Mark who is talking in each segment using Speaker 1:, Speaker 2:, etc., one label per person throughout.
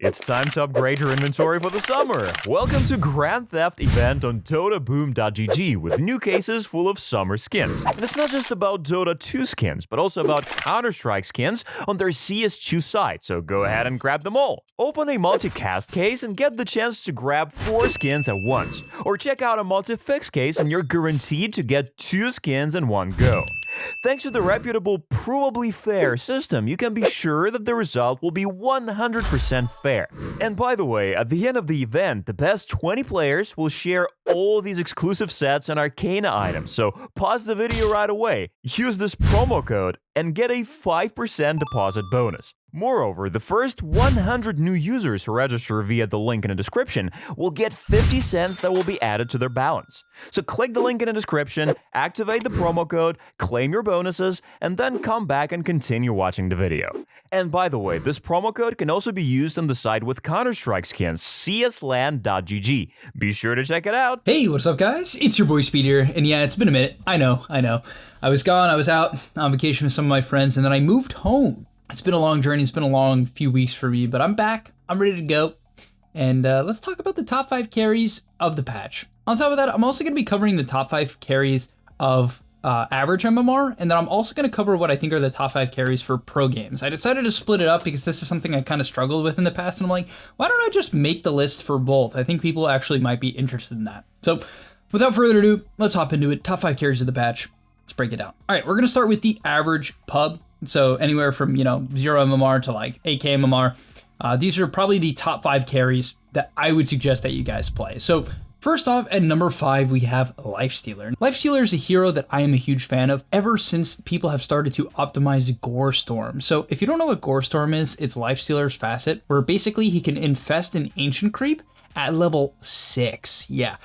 Speaker 1: It's time to upgrade your inventory for the summer. Welcome to Grand Theft event on DotaBoom.gg with new cases full of summer skins. And it's not just about Dota 2 skins, but also about Counter-Strike skins on their CS2 site, so go ahead and grab them all. Open a multicast case and get the chance to grab 4 skins at once. Or check out a multi-fix case and you're guaranteed to get 2 skins in one go. Thanks to the reputable Provably Fair system, you can be sure that the result will be 100% fair. And by the way, at the end of the event, the best 20 players will share all these exclusive sets and Arcana items, so pause the video right away, use this promo code, and get a 5% deposit bonus. Moreover, the first 100 new users who register via the link in the description will get 50 cents that will be added to their balance. So click the link in the description, activate the promo code, claim your bonuses, and then come back and continue watching the video. And by the way, this promo code can also be used on the site with Counter-Strike skins, csland.gg. Be sure to check it out.
Speaker 2: Hey, what's up guys? It's your boy Speed here, and yeah, it's been a minute. I know. I was gone, I was out on vacation with some of my friends, and then I moved home. It's been a long journey, it's been a long few weeks for me, but I'm back, I'm ready to go, and let's talk about the top 5 carries of the patch. On top of that, I'm also going to be covering the top 5 carries of average MMR, and then I'm also going to cover what I think are the top 5 carries for pro games. I decided to split it up because this is something I kind of struggled with in the past, and I'm like, why don't I just make the list for both? I think people actually might be interested in that. So, without further ado, let's hop into it. Top 5 carries of the patch. Let's break it down. All right, we're going to start with the average pub. So anywhere from, 0 MMR to like 8k MMR. These are probably the top 5 carries that I would suggest that you guys play. So first off, at number 5, we have Lifestealer. Lifestealer is a hero that I am a huge fan of ever since people have started to optimize Gore Storm. So if you don't know what Gore Storm is, it's Lifestealer's facet, where basically he can infest an Ancient Creep at level 6. Yeah,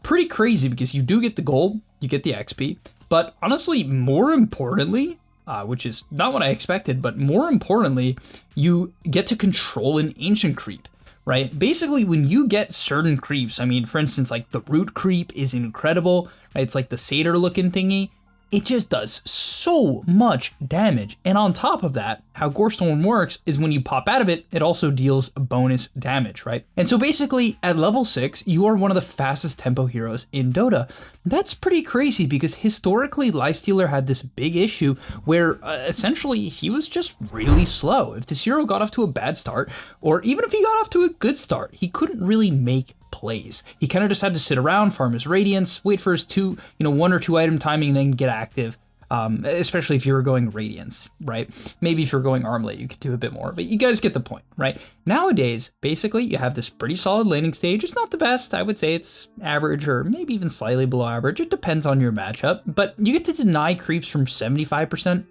Speaker 2: pretty crazy because you do get the gold, you get the XP, but honestly, more importantly, which is not what I expected, but more importantly, you get to control an Ancient Creep, right? Basically, when you get certain creeps, I mean, for instance, like the Root Creep is incredible, right? It's like the Satyr looking thingy. It just does so much damage. And on top of that, how Gore Storm works is when you pop out of it, it also deals bonus damage, right? And so basically at level 6, you are one of the fastest tempo heroes in Dota. That's pretty crazy because historically Lifestealer had this big issue where essentially he was just really slow. If this hero got off to a bad start, or even if he got off to a good start, he couldn't really make plays. He kind of just had to sit around, farm his Radiance, wait for his 1 or 2 item timing, and then get active. Especially if you were going Radiance, right? Maybe if you're going Armlet, you could do a bit more, but you guys get the point, right? Nowadays, basically, you have this pretty solid laning stage. It's not the best. I would say it's average or maybe even slightly below average. It depends on your matchup, but you get to deny creeps from 75%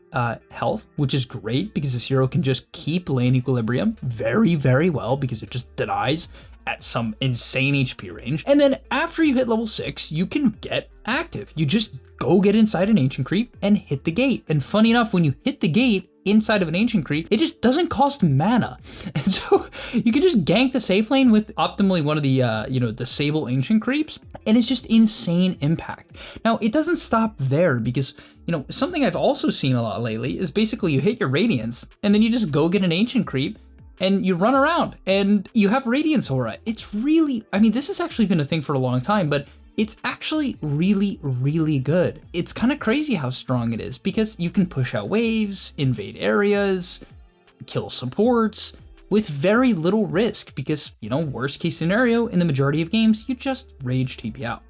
Speaker 2: health, which is great because this hero can just keep lane equilibrium very, very well because it just denies at some insane HP range. And then after you hit level 6, you can get active. You just go get inside an Ancient Creep and hit the gate. And funny enough, when you hit the gate inside of an Ancient Creep, it just doesn't cost mana. And so you can just gank the safe lane with optimally one of the, disable Ancient Creeps, and it's just insane impact. Now, it doesn't stop there because, something I've also seen a lot lately is basically you hit your Radiance and then you just go get an Ancient Creep and you run around and you have Radiance Aura. It's really, this has actually been a thing for a long time, but it's actually really, really good. It's kind of crazy how strong it is because you can push out waves, invade areas, kill supports with very little risk because, worst case scenario in the majority of games, you just rage TP out.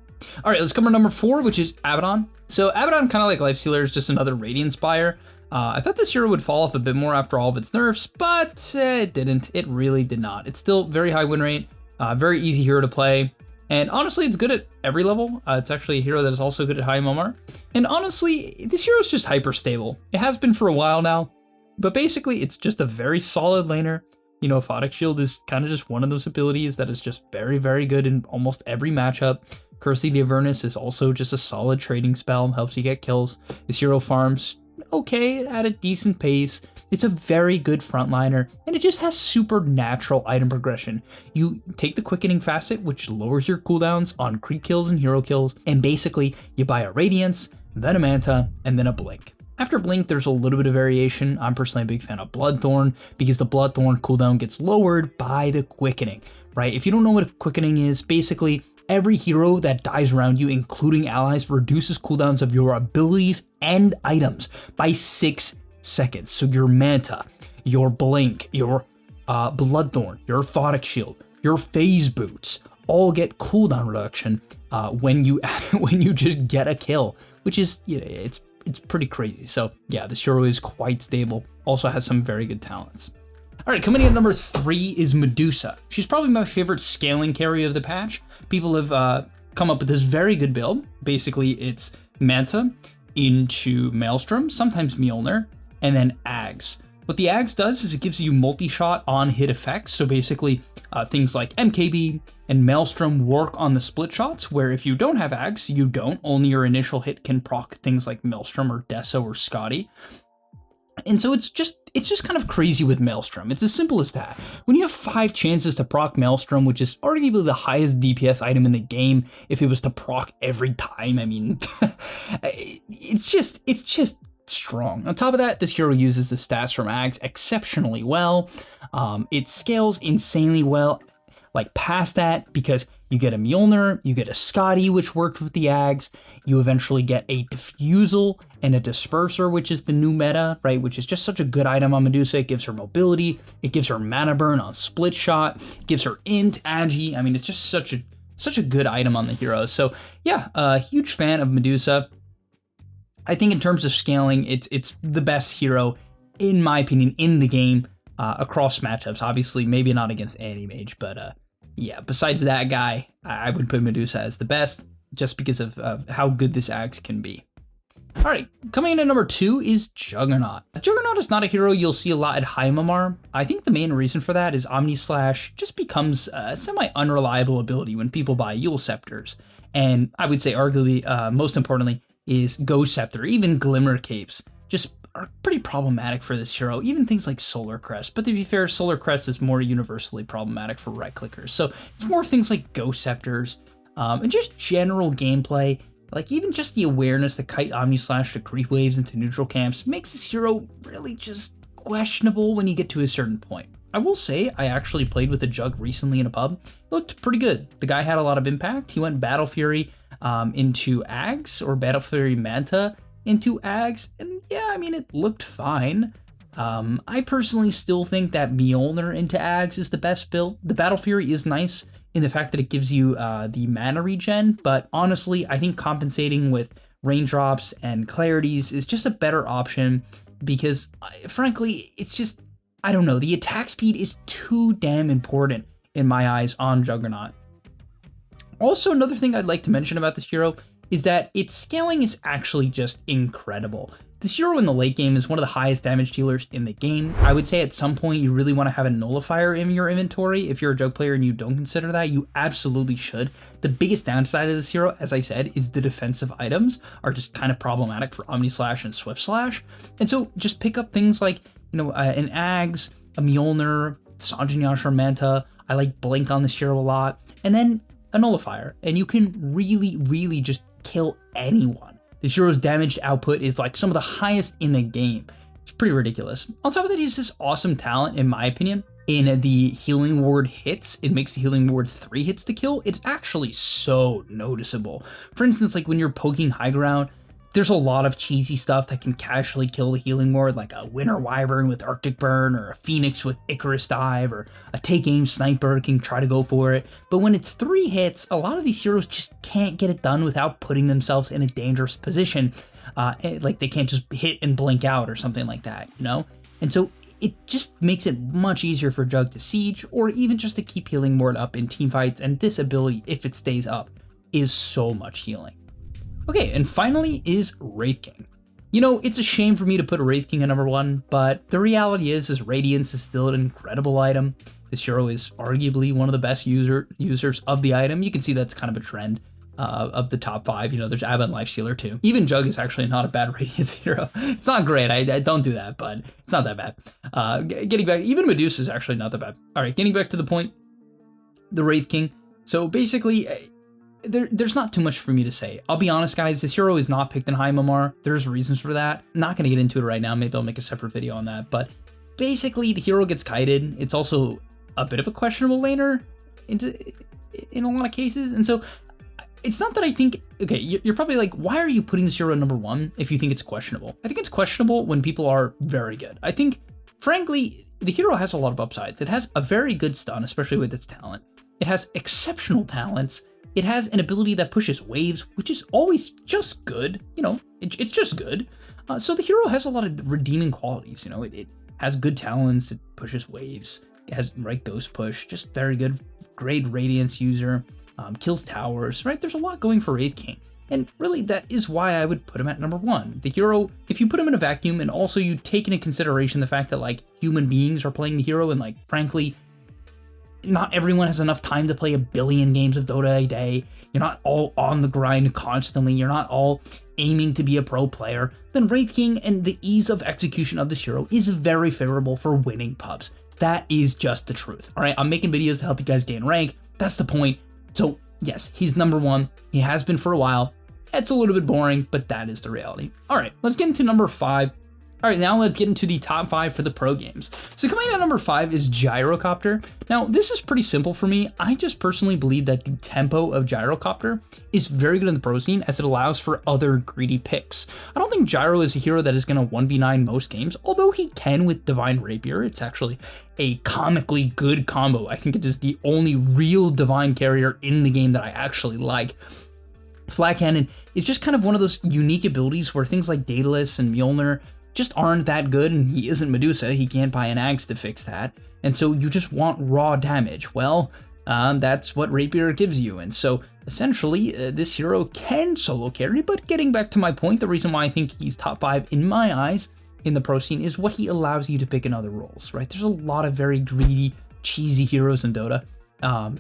Speaker 2: All right, let's cover number 4, which is Abaddon. So Abaddon, kind of like Lifestealer, is just another Radiance buyer. I thought this hero would fall off a bit more after all of its nerfs, but it didn't. It really did not. It's still very high win rate, very easy hero to play, and honestly, it's good at every level. It's actually a hero that is also good at high MMR, and honestly, this hero is just hyper stable. It has been for a while now, but basically, it's just a very solid laner. Aphotic Shield is kind of just one of those abilities that is just very, very good in almost every matchup. Curse the Avernus is also just a solid trading spell, helps you get kills. This hero farms okay at a decent pace. It's a very good frontliner, and it just has supernatural item progression. You take the quickening facet, which lowers your cooldowns on creep kills and hero kills, and basically you buy a Radiance, then a Manta, and then a Blink. After Blink, there's a little bit of variation. I'm personally a big fan of Bloodthorn because the Bloodthorn cooldown gets lowered by the Quickening, right? If you don't know what a Quickening is, basically every hero that dies around you, including allies, reduces cooldowns of your abilities and items by 6 seconds. So your Manta, your Blink, your Bloodthorn, your Photic Shield, your Phase Boots all get cooldown reduction when you just get a kill, which is, you know, it's pretty crazy. So yeah, this hero is quite stable. Also has some very good talents. All right, coming in at number 3 is Medusa. She's probably my favorite scaling carry of the patch. People have come up with this very good build. Basically, it's Manta into Maelstrom, sometimes Mjolnir, and then Ags. What the Ags does is it gives you multi-shot on-hit effects. So basically, things like MKB and Maelstrom work on the split shots, where if you don't have Ags, you don't. Only your initial hit can proc things like Maelstrom or Deso or Scotty. And so it's just kind of crazy with Maelstrom. It's as simple as that. When you have 5 chances to proc Maelstrom, which is arguably the highest DPS item in the game, if it was to proc every time, I mean, it's just strong. On top of that, this hero uses the stats from Ags exceptionally well. It scales insanely well. Like past that, because you get a Mjolnir, you get a Scotty, which worked with the Ags. You eventually get a Diffusal and a Disperser, which is the new meta, right? Which is just such a good item on Medusa. It gives her mobility. It gives her mana burn on split shot. It gives her int, agi. I mean, it's just such a good item on the hero. So yeah, a huge fan of Medusa. I think in terms of scaling, it's the best hero, in my opinion, in the game across matchups. Obviously, maybe not against any mage, but yeah, besides that guy, I would put Medusa as the best just because of how good this axe can be. All right, coming in at number 2 is Juggernaut. Juggernaut is not a hero you'll see a lot at Heimamar. I think the main reason for that is Omni Slash just becomes a semi-unreliable ability when people buy Yule Scepters. And I would say arguably, most importantly, is Ghost Scepter, even Glimmer Capes, just are pretty problematic for this hero, even things like Solar Crest. But to be fair, Solar Crest is more universally problematic for right clickers. So it's more things like Ghost Scepters and just general gameplay, like even just the awareness that Kite Omni Slash to creep waves into neutral camps makes this hero really just questionable when you get to a certain point. I will say I actually played with a Jug recently in a pub. It looked pretty good. The guy had a lot of impact. He went Battle Fury into Ags, or Battle Fury Manta into Ags, and yeah, I mean, it looked fine. I personally still think that Mjolnir into Ags is the best build. The Battle Fury is nice in the fact that it gives you the mana regen, but honestly, I think compensating with raindrops and clarities is just a better option because, frankly, it's just, I don't know, the attack speed is too damn important in my eyes on Juggernaut. Also, another thing I'd like to mention about this hero is that its scaling is actually just incredible. This hero in the late game is one of the highest damage dealers in the game. I would say at some point you really want to have a nullifier in your inventory. If you're a Jug player and you don't consider that, you absolutely should. The biggest downside of this hero, as I said, is the defensive items are just kind of problematic for Omni Slash and Swift Slash. And so just pick up things like, you know, an Ags, a Mjolnir, Sanjin Yashar Manta. I like Blink on this hero a lot. And then a nullifier. And you can really just kill anyone. This hero's damage output is like some of the highest in the game. It's pretty ridiculous. On top of that, he has this awesome talent, in my opinion. In the healing ward hits, it makes the healing ward 3 hits to kill. It's actually so noticeable. For instance, like when you're poking high ground, there's a lot of cheesy stuff that can casually kill the healing ward, like a Winter Wyvern with Arctic Burn, or a Phoenix with Icarus Dive, or a Take Aim Sniper can try to go for it. But when it's 3 hits, a lot of these heroes just can't get it done without putting themselves in a dangerous position. Like they can't just hit and blink out or something like that, you know? And so it just makes it much easier for Jug to siege, or even just to keep healing ward up in teamfights. And this ability, if it stays up, is so much healing. Okay, and finally is Wraith King. You know, it's a shame for me to put Wraith King at number 1, but the reality is Radiance is still an incredible item. This hero is arguably one of the best users of the item. You can see that's kind of a trend of the top 5. You know, there's Abba and Lifestealer too. Even Jug is actually not a bad Radiance hero. It's not great, I don't do that, but it's not that bad. Getting back, even Medusa is actually not that bad. All right, getting back to the point, the Wraith King. So basically, there's not too much for me to say. I'll be honest, guys, this hero is not picked in high MMR. There's reasons for that. Not going to get into it right now. Maybe I'll make a separate video on that. But basically, the hero gets kited. It's also a bit of a questionable laner in a lot of cases. And so it's not that I think, okay, you're probably like, why are you putting this hero number 1 if you think it's questionable? I think it's questionable when people are very good. I think, frankly, the hero has a lot of upsides. It has a very good stun, especially with its talent. It has exceptional talents. It has an ability that pushes waves, which is always just good. You know, it's just good. So the hero has a lot of redeeming qualities. You know, it has good talents. It pushes waves. It has right ghost push, just very good, great radiance user. Kills towers, right? There's a lot going for Wraith King. And really, that is why I would put him at number 1. The hero, if you put him in a vacuum and also you take into consideration the fact that like human beings are playing the hero and like, frankly, not everyone has enough time to play a billion games of Dota a day. You're not all on the grind constantly. You're not all aiming to be a pro player. Then Wraith King and the ease of execution of this hero is very favorable for winning pubs. That is just the truth. All right, I'm making videos to help you guys gain rank. That's the point. So yes, he's number 1. He has been for a while. It's a little bit boring, but that is the reality. All right, let's get into number 5. All right, now let's get into the top 5 for the pro games. So coming in at number 5 is Gyrocopter. Now, this is pretty simple for me. I just personally believe that the tempo of Gyrocopter is very good in the pro scene as it allows for other greedy picks. I don't think Gyro is a hero that is going to 1v9 most games, although he can with Divine Rapier. It's actually a comically good combo. I think it is the only real Divine carrier in the game that I actually like. Flat Cannon is just kind of one of those unique abilities where things like Daedalus and Mjolnir just aren't that good, and he isn't Medusa. He can't buy an axe to fix that. And so you just want raw damage. Well, that's what Rapier gives you. And so essentially, this hero can solo carry, but getting back to my point, the reason why I think he's top 5 in my eyes in the pro scene is what he allows you to pick in other roles, right? There's a lot of very greedy, cheesy heroes in Dota.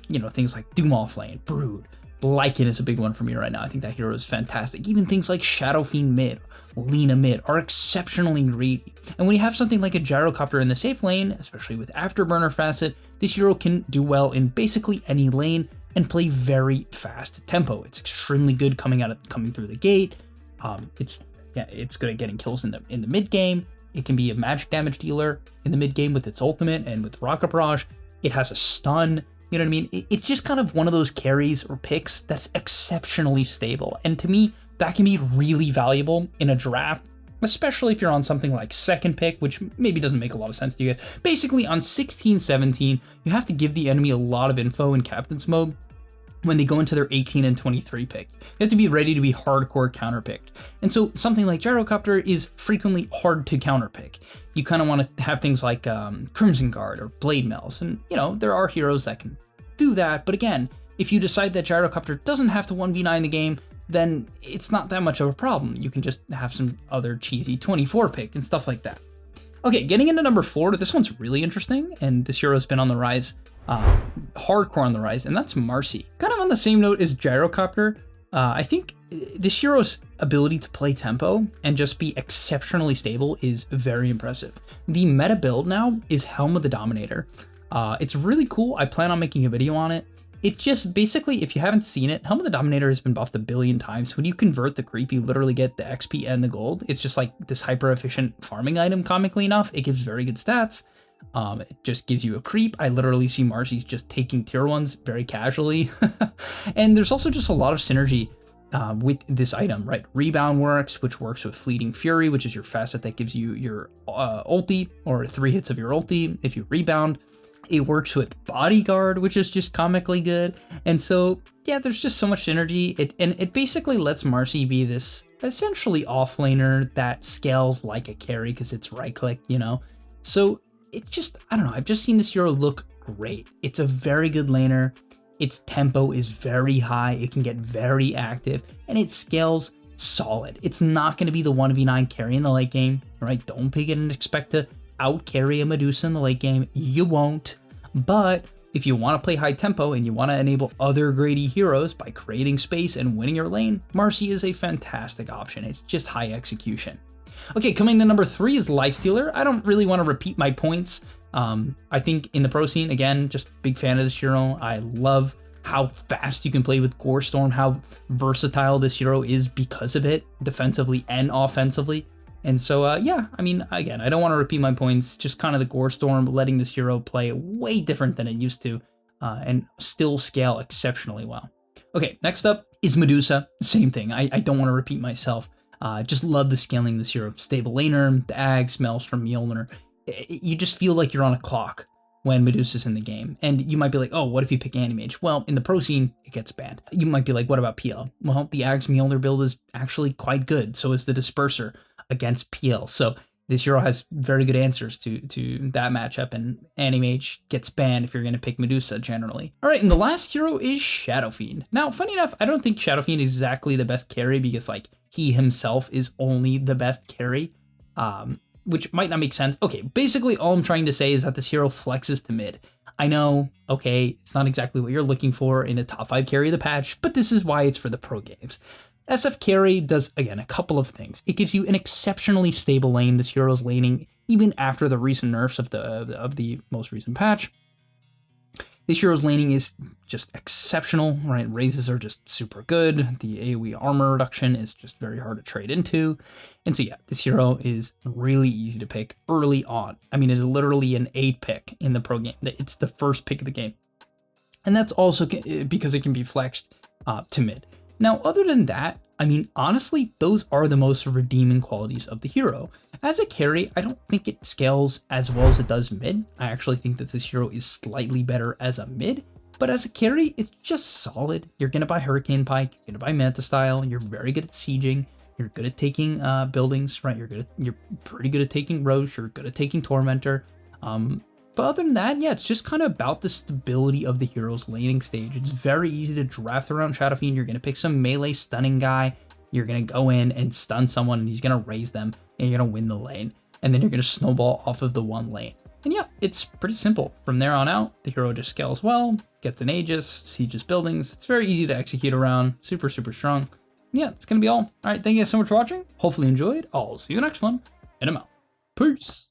Speaker 2: You know, things like Doom Off Lane, Brood. Lycan is a big one for me right now. I think that hero is fantastic. Even things like Shadow Fiend mid, Lina mid are exceptionally greedy. And when you have something like a Gyrocopter in the safe lane, especially with Afterburner facet, this hero can do well in basically any lane and play very fast tempo. It's extremely good coming through the gate. It's good at getting kills in the mid game. It can be a magic damage dealer in the mid game with its ultimate and with Rocket Barrage. It has a stun. You know what I mean? It's just kind of one of those carries or picks that's exceptionally stable. And to me, that can be really valuable in a draft, especially if you're on something like second pick, which maybe doesn't make a lot of sense to you guys. Basically, on 16, 17, you have to give the enemy a lot of info in captain's mode when they go into their 18 and 23 pick. You have to be ready to be hardcore counterpicked. And so something like Gyrocopter is frequently hard to counterpick. You kind of want to have things like Crimson Guard or Blade Mails. And, you know, there are heroes that can do that. But again, if you decide that Gyrocopter doesn't have to 1v9 the game, then it's not that much of a problem. You can just have some other cheesy 24 pick and stuff like that. Okay, getting into number 4, this one's really interesting. And this hero's been on the rise. Hardcore on the rise, and that's Marcy. Kind of on the same note as Gyrocopter, I think this hero's ability to play tempo and just be exceptionally stable is very impressive. The meta build now is Helm of the Dominator. It's really cool. I plan on making a video on it. It just basically, if you haven't seen it, Helm of the Dominator has been buffed a billion times. When you convert the creep, you literally get the XP and the gold. It's just like this hyper efficient farming item, comically enough. It gives very good stats. It just gives you a creep. I literally see Marcy's just taking tier 1s very casually. And there's also just a lot of synergy with this item, right? Rebound works, which works with Fleeting Fury, which is your facet that gives you your ulti, or 3 hits of your ulti if you rebound. It works with Bodyguard, which is just comically good. And so, yeah, there's just so much synergy. It basically lets Marcy be this essentially offlaner that scales like a carry because it's right click, you know? So it's just, I don't know, I've just seen this hero look great. It's a very good laner. Its tempo is very high. It can get very active and it scales solid. It's not going to be the 1v9 carry in the late game, right? Don't pick it and expect to out carry a Medusa in the late game. You won't. But if you want to play high tempo and you want to enable other greedy heroes by creating space and winning your lane, Marcy is a fantastic option. It's just high execution. Okay, coming to number 3 is Lifestealer. I don't really want to repeat my points. I think in the pro scene, again, just big fan of this hero. I love how fast you can play with Gore Storm, how versatile this hero is because of it, defensively and offensively. And so, yeah, I mean, again, I don't want to repeat my points, just kind of the Gore Storm letting this hero play way different than it used to, and still scale exceptionally well. Okay, next up is Medusa. Same thing. I don't want to repeat myself. Just love the scaling of this hero. Stable laner, the Ags, Maelstrom, Mjolnir. You just feel like you're on a clock when Medusa's in the game. And you might be like, oh, what if you pick Animage? Well, in the pro scene, it gets banned. You might be like, what about PL? Well, the Ags Mjolnir build is actually quite good. So is the Disperser against PL. So this hero has very good answers to that matchup, and Animage gets banned if you're going to pick Medusa generally. All right, and the last hero is Shadow Fiend. Now, funny enough, I don't think Shadow Fiend is exactly the best carry because, like, he himself is only the best carry, which might not make sense. Okay, basically all I'm trying to say is that this hero flexes to mid. I know, okay, it's not exactly what you're looking for in a top 5 carry of the patch, but this is why it's for the pro games. SF carry does, again, a couple of things. It gives you an exceptionally stable lane. This hero's laning, even after the recent nerfs of the most recent patch. This hero's laning is just exceptional, right? Raises are just super good. The AoE armor reduction is just very hard to trade into. And so yeah, this hero is really easy to pick early on. I mean, it is literally an 8 pick in the pro game. It's the first pick of the game. And that's also because it can be flexed to mid. Now, other than that, I mean, honestly, those are the most redeeming qualities of the hero. As a carry, I don't think it scales as well as it does mid. I actually think that this hero is slightly better as a mid, but as a carry, it's just solid. You're going to buy Hurricane Pike, you're going to buy Manta Style, you're very good at sieging, you're good at taking buildings, right? You're pretty good at taking Roche, you're good at taking Tormentor. But other than that, yeah, it's just kind of about the stability of the hero's laning stage. It's very easy to draft around Shadow Fiend. You're going to pick some melee stunning guy. You're going to go in and stun someone, and he's going to raise them, and you're going to win the lane. And then you're going to snowball off of the one lane. And yeah, it's pretty simple. From there on out, the hero just scales well, gets an Aegis, sieges buildings. It's very easy to execute around. Super, super strong. And yeah, it's going to be all. All right, thank you guys so much for watching. Hopefully you enjoyed. I'll see you in the next one, and I'm out. Peace.